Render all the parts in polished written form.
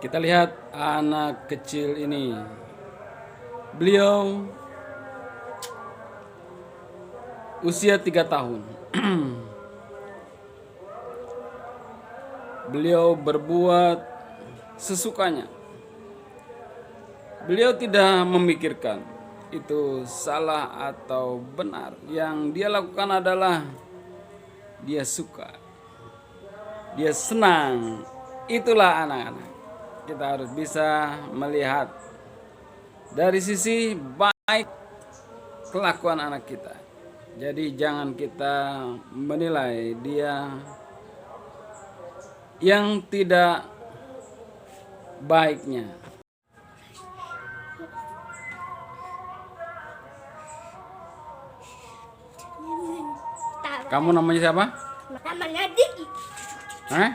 Kita lihat anak kecil ini. Beliau usia 3 tahun. Beliau berbuat sesukanya. Beliau tidak memikirkan itu salah atau benar. Yang dia lakukan adalah dia suka, dia senang. Itulah anak-anak. Kita harus bisa melihat dari sisi baik kelakuan anak kita. Jadi jangan kita menilai dia yang tidak baiknya. Kamu namanya siapa? Namanya Diki. Hah?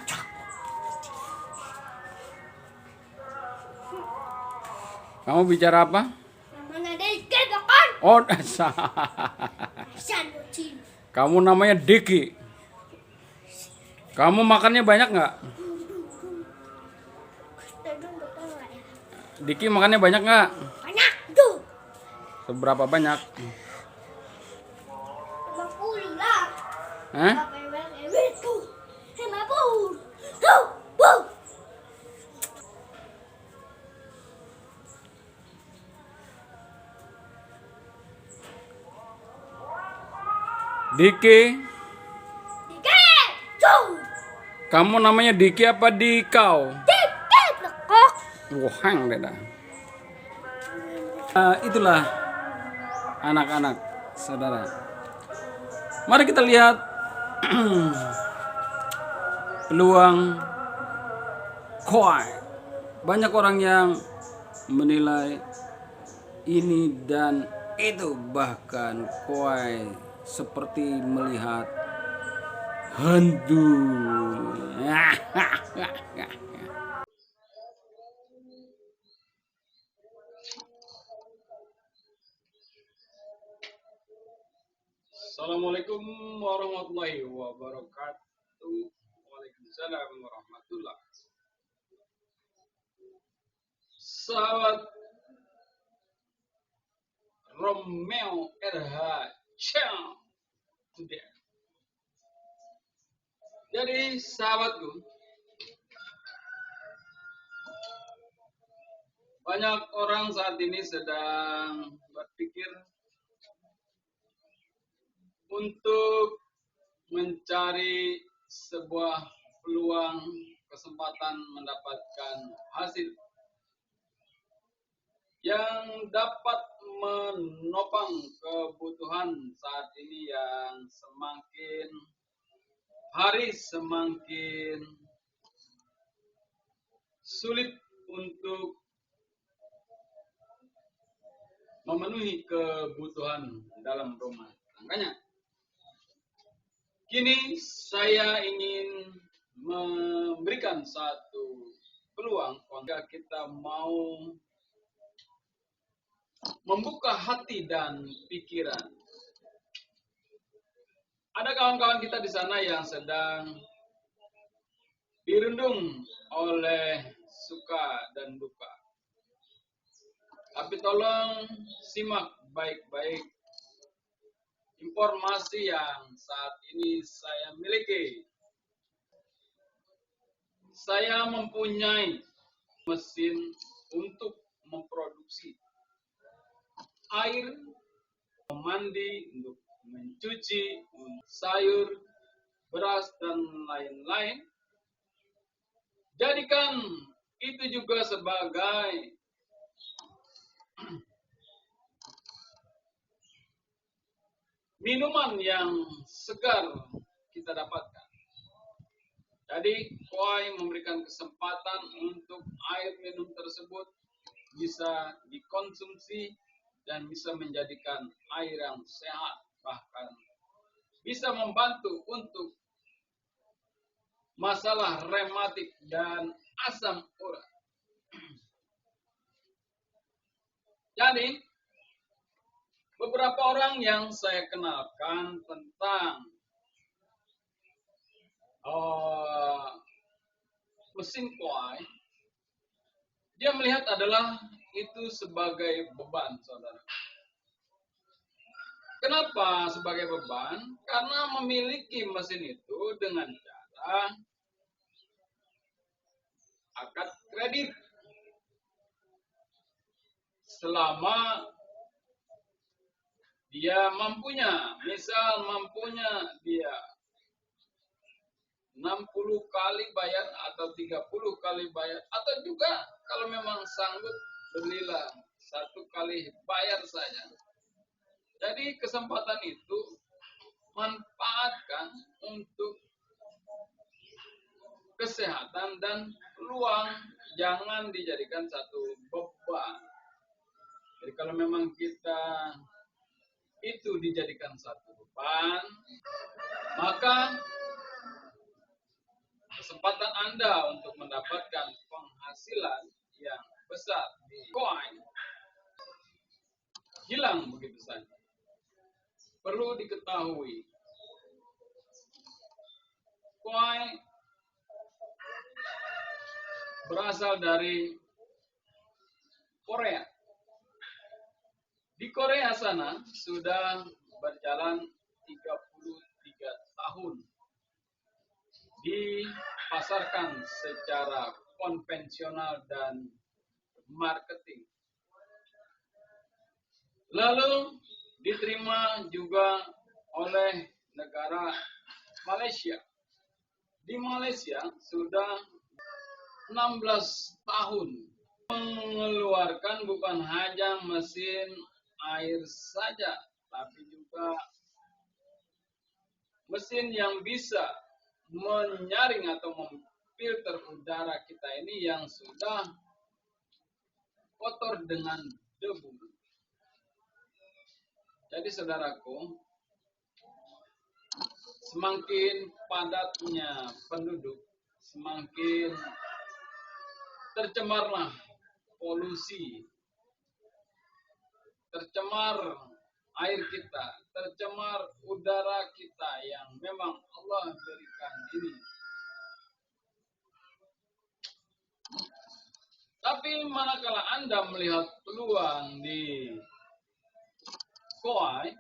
Kamu bicara apa? Namanya Diki kan? Oh, Sanducin. kamu namanya Diki. Kamu makannya banyak nggak? Diki makannya banyak nggak? Banyak tuh. Seberapa banyak? 50 lah. Hah? Itu 50. Tuh, tuh. Diki, Diki. Tuh. kamu namanya Diki apa Dikau? Diki lekok. Wahang deda. Itulah anak-anak saudara. Mari kita lihat peluang Koi. Banyak orang yang menilai ini dan itu, bahkan Koi seperti melihat hantu. Assalamualaikum warahmatullahi wabarakatuh. Waalaikumsalam warahmatullahi. Sahabat Romeo RH Channel today. Jadi sahabatku, banyak orang saat ini sedang berpikir untuk mencari sebuah peluang kesempatan mendapatkan hasil yang dapat menopang kebutuhan saat ini yang semakin hari semakin sulit untuk memenuhi kebutuhan dalam rumah tangganya. Kini saya ingin memberikan satu peluang jika kita mau membuka hati dan pikiran. Ada kawan-kawan kita di sana yang sedang dirundung oleh suka dan duka. Tapi tolong simak baik-baik informasi yang saat ini saya miliki. Saya mempunyai mesin untuk memproduksi air, mandi, untuk mencuci, sayur, beras, dan lain-lain. Jadikan itu juga sebagai minuman yang segar kita dapatkan. Jadi, Koi memberikan kesempatan untuk air minum tersebut bisa dikonsumsi dan bisa menjadikan air yang sehat, bahkan bisa membantu untuk masalah rematik dan asam urat. Jadi, beberapa orang yang saya kenalkan tentang mesin Koi Dia melihat adalah itu sebagai beban, saudara. Kenapa sebagai beban? Karena memiliki mesin itu dengan cara akad kredit. Selama dia mampunya, misal mampunya dia 60 kali bayar atau 30 kali bayar, atau juga kalau memang sanggup belilah 1 kali bayar saja. Jadi kesempatan itu manfaatkan untuk kesehatan dan peluang, jangan dijadikan satu beban. Jadi kalau memang kita itu dijadikan satu beban, maka kesempatan Anda untuk mendapatkan penghasilan yang besar di koin hilang begitu saja. Perlu diketahui, koin berasal dari Korea. Di Korea sana sudah berjalan 33 tahun. Dipasarkan secara konvensional dan marketing. Lalu diterima juga oleh negara Malaysia. Di Malaysia sudah 16 tahun mengeluarkan bukan hanya mesin air saja, tapi juga mesin yang bisa menyaring atau memfilter udara kita ini yang sudah kotor dengan debu. Jadi saudaraku, semakin padatnya penduduk, semakin tercemarlah polusi, tercemar air kita, tercemar udara kita yang memang Allah berikan ini. Tapi manakala Anda melihat peluang di koin,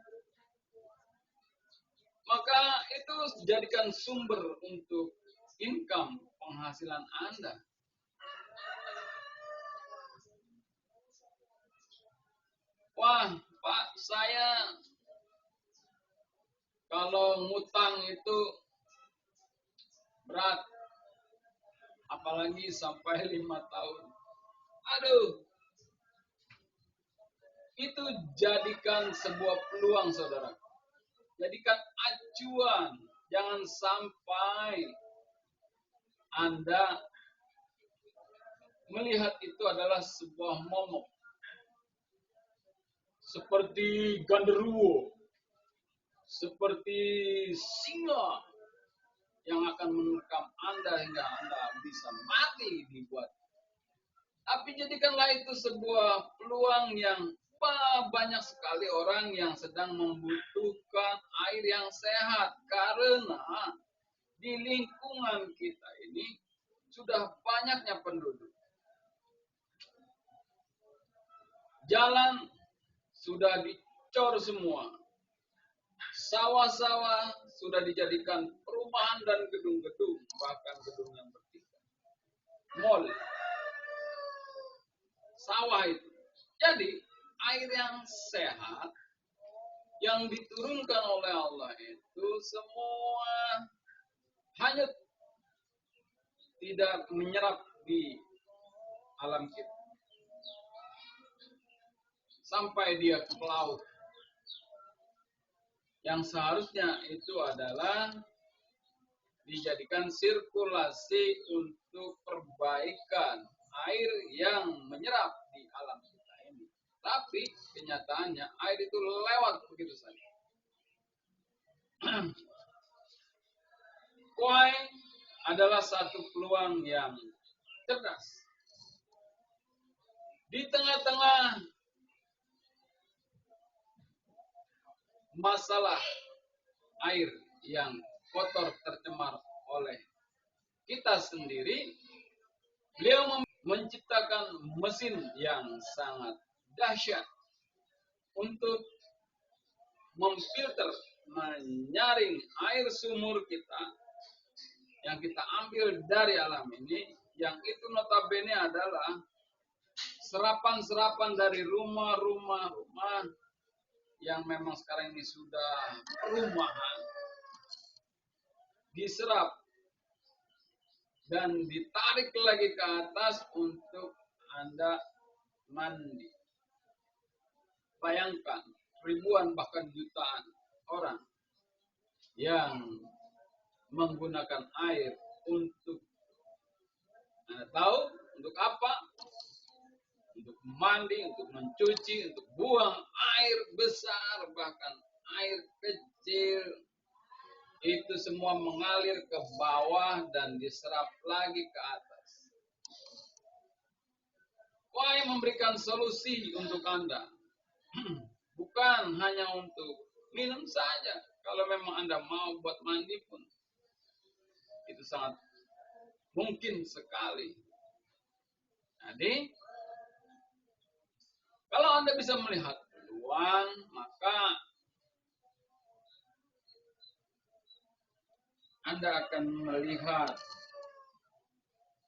maka itu jadikan sumber untuk income, penghasilan Anda. Wah, Pak, saya kalau ngutang itu berat, apalagi sampai 5 tahun. Aduh, itu jadikan sebuah peluang, saudara. Jadikan acuan, jangan sampai Anda melihat itu adalah sebuah momok. Seperti genderuwo, seperti singa yang akan menerkam Anda hingga Anda bisa mati dibuat. Tapi jadikanlah itu sebuah peluang yang banyak sekali orang yang sedang membutuhkan air yang sehat, karena di lingkungan kita ini sudah banyaknya penduduk. Jalan sudah dicor semua. Sawah-sawah sudah dijadikan perumahan dan gedung-gedung, bahkan gedung yang bertingkat. Mall. Sawah itu. Jadi, air yang sehat yang diturunkan oleh Allah itu semua hanya tidak menyerap di alam kita. Sampai dia ke laut. Yang seharusnya itu adalah dijadikan sirkulasi untuk perbaikan air yang menyerap di alam kita ini. Tapi kenyataannya air itu lewat begitu saja. Koin adalah satu peluang yang cerdas. Di tengah-tengah masalah air yang kotor tercemar oleh kita sendiri, beliau menciptakan mesin yang sangat dahsyat untuk memfilter, menyaring air sumur kita yang kita ambil dari alam ini, yang itu notabene adalah serapan-serapan dari rumah yang memang sekarang ini sudah perumahan, diserap dan ditarik lagi ke atas untuk Anda mandi. Bayangkan ribuan bahkan jutaan orang yang menggunakan air untuk, Anda tahu untuk apa? Untuk mandi, untuk mencuci, untuk buang air besar, bahkan air kecil. Itu semua mengalir ke bawah dan diserap lagi ke atas. Wahai memberikan solusi untuk Anda. Bukan hanya untuk minum saja. Kalau memang Anda mau buat mandi pun, itu sangat mungkin sekali. Jadi, kalau Anda bisa melihat peluang, maka Anda akan melihat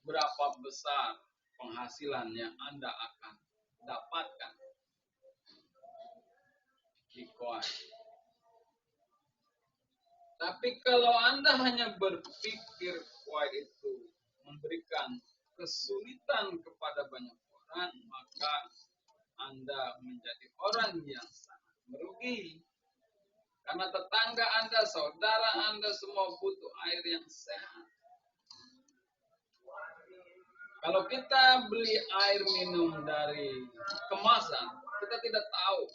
berapa besar penghasilan yang Anda akan dapatkan di koin. Tapi kalau Anda hanya berpikir koin itu memberikan kesulitan kepada banyak orang, maka Anda menjadi orang yang sangat merugi. Karena tetangga Anda, saudara Anda semua butuh air yang sehat. Kalau kita beli air minum dari kemasan, kita tidak tahu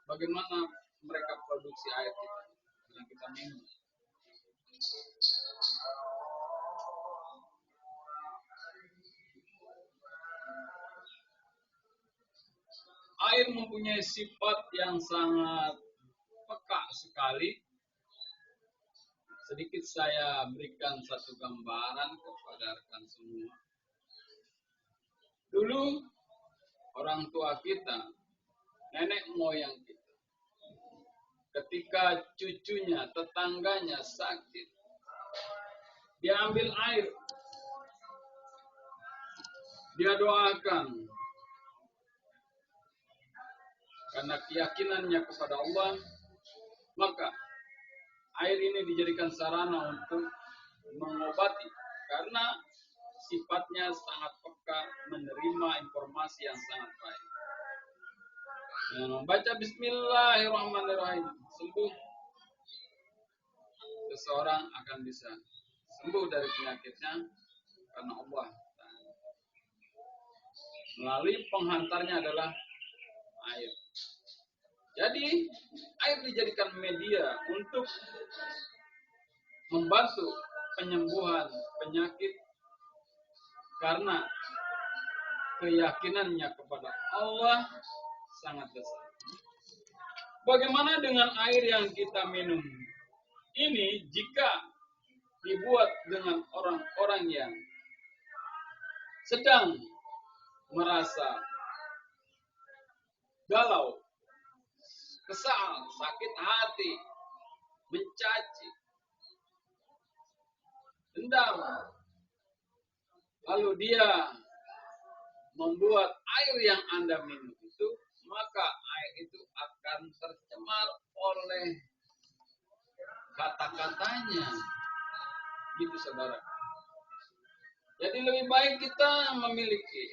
bagaimana mereka produksi air yang kita minum. Air mempunyai sifat yang sangat peka sekali. Sedikit saya berikan satu gambaran kepada rekan semua. Dulu orang tua kita, nenek moyang kita, ketika cucunya, tetangganya sakit, dia ambil air, dia doakan. Karena keyakinannya kepada Allah, maka air ini dijadikan sarana untuk mengobati. Karena sifatnya sangat peka, menerima informasi yang sangat baik. Dengan membaca Bismillahirrahmanirrahim, sembuh. Seseorang akan bisa sembuh dari penyakitnya karena Allah. Melalui penghantarnya adalah air. Jadi, air dijadikan media untuk membantu penyembuhan penyakit karena keyakinannya kepada Allah sangat besar. Bagaimana dengan air yang kita minum? Ini jika dibuat dengan orang-orang yang sedang merasa galau, kesal, sakit hati, mencaci, dendam, lalu dia membuat air yang Anda minum itu, maka air itu akan tercemar oleh kata-katanya. Gitu saudara. Jadi lebih baik kita memiliki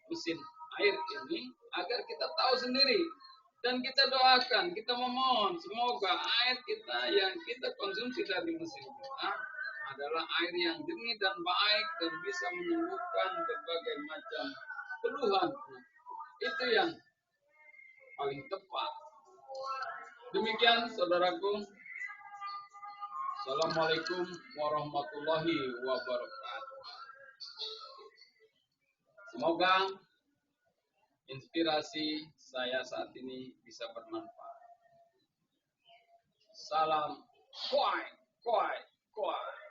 mesin air ini agar kita tahu sendiri. Dan kita doakan, kita memohon semoga air kita yang kita konsumsi dari mesin kita adalah air yang jernih dan baik dan bisa menyembuhkan berbagai macam keluhan. Itu yang paling tepat. Demikian saudaraku. Assalamualaikum warahmatullahi wabarakatuh. Semoga inspirasi saya saat ini bisa bermanfaat. Salam kuai, kuai, kuai.